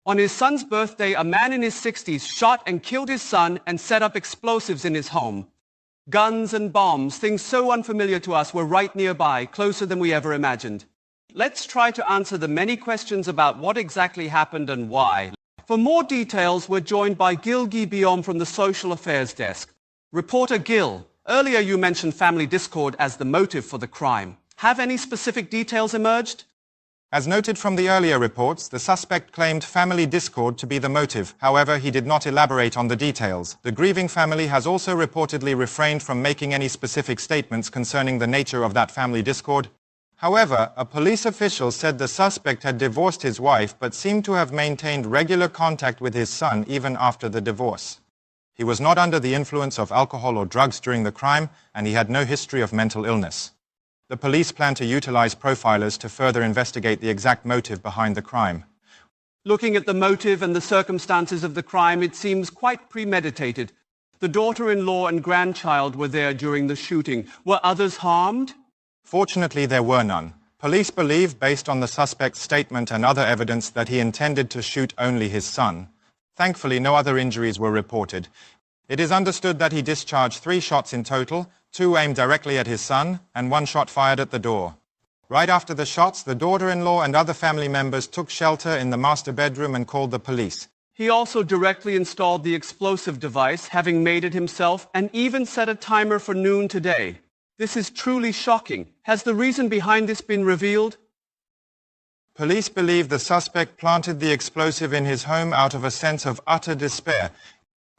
On his son's birthday, a man in his 60s shot and killed his son and set up explosives in his home. Guns and bombs, things so unfamiliar to us, were right nearby, closer than we ever imagined. Let's try to answer the many questions about what exactly happened and why. For more details, we're joined by Gil Guillaume from the Social Affairs Desk. Reporter Gil, earlier you mentioned family discord as the motive for the crime. Have any specific details emerged? As noted from the earlier reports, the suspect claimed family discord to be the motive. However, he did not elaborate on the details. The grieving family has also reportedly refrained from making any specific statements concerning the nature of that family discord. However, a police official said the suspect had divorced his wife but seemed to have maintained regular contact with his son even after the divorce. He was not under the influence of alcohol or drugs during the crime, and he had no history of mental illness. The police plan to utilize profilers to further investigate the exact motive behind the crime. Looking at the motive and the circumstances of the crime, it seems quite premeditated. The daughter-in-law and grandchild were there during the shooting. Were others harmed? Fortunately, there were none. Police believe, based on the suspect's statement and other evidence, that he intended to shoot only his son. Thankfully, no other injuries were reported. It is understood that he discharged 3 shots in total, 2 aimed directly at his son, and 1 shot fired at the door. Right after the shots, the daughter-in-law and other family members took shelter in the master bedroom and called the police. He also directly installed the explosive device, having made it himself, and even set a timer for noon today. This is truly shocking. Has the reason behind this been revealed? Police believe the suspect planted the explosive in his home out of a sense of utter despair.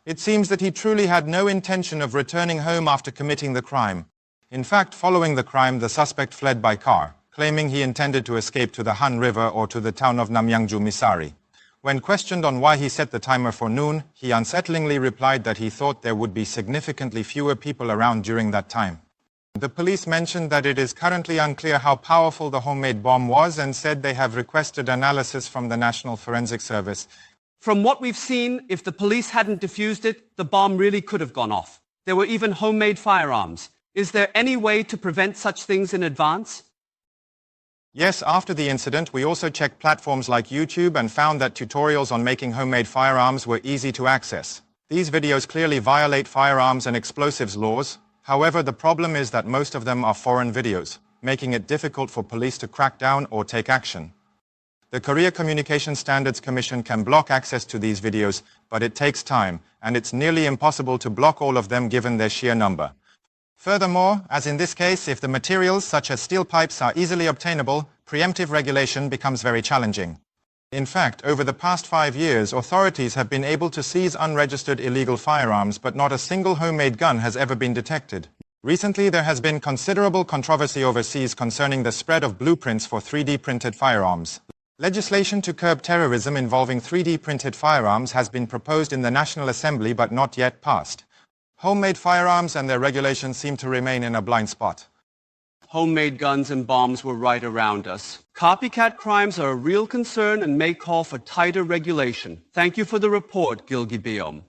It seems that he truly had no intention of returning home after committing the crime. In fact, following the crime, the suspect fled by car, claiming he intended to escape to the Han River or to the town of Namyangju, Misari. When questioned on why he set the timer for noon, he unsettlingly replied that he thought there would be significantly fewer people around during that time. The police mentioned that it is currently unclear how powerful the homemade bomb was and said they have requested analysis from the National Forensic Service. From what we've seen, if the police hadn't defused it, the bomb really could have gone off. There were even homemade firearms. Is there any way to prevent such things in advance? Yes, after the incident, we also checked platforms like YouTube and found that tutorials on making homemade firearms were easy to access. These videos clearly violate firearms and explosives laws. However, the problem is that most of them are foreign videos, making it difficult for police to crack down or take action. The Korea Communication Standards Commission can block access to these videos, but it takes time, and it's nearly impossible to block all of them given their sheer number. Furthermore, as in this case, if the materials such as steel pipes are easily obtainable, preemptive regulation becomes very challenging. In fact, over the past 5 years, authorities have been able to seize unregistered illegal firearms, but not a single homemade gun has ever been detected. Recently, there has been considerable controversy overseas concerning the spread of blueprints for 3D printed firearms. Legislation to curb terrorism involving 3D printed firearms has been proposed in the National Assembly but not yet passed. Homemade firearms and their regulations seem to remain in a blind spot. Homemade guns and bombs were right around us. Copycat crimes are a real concern and may call for tighter regulation. Thank you for the report, Gil Guillaume.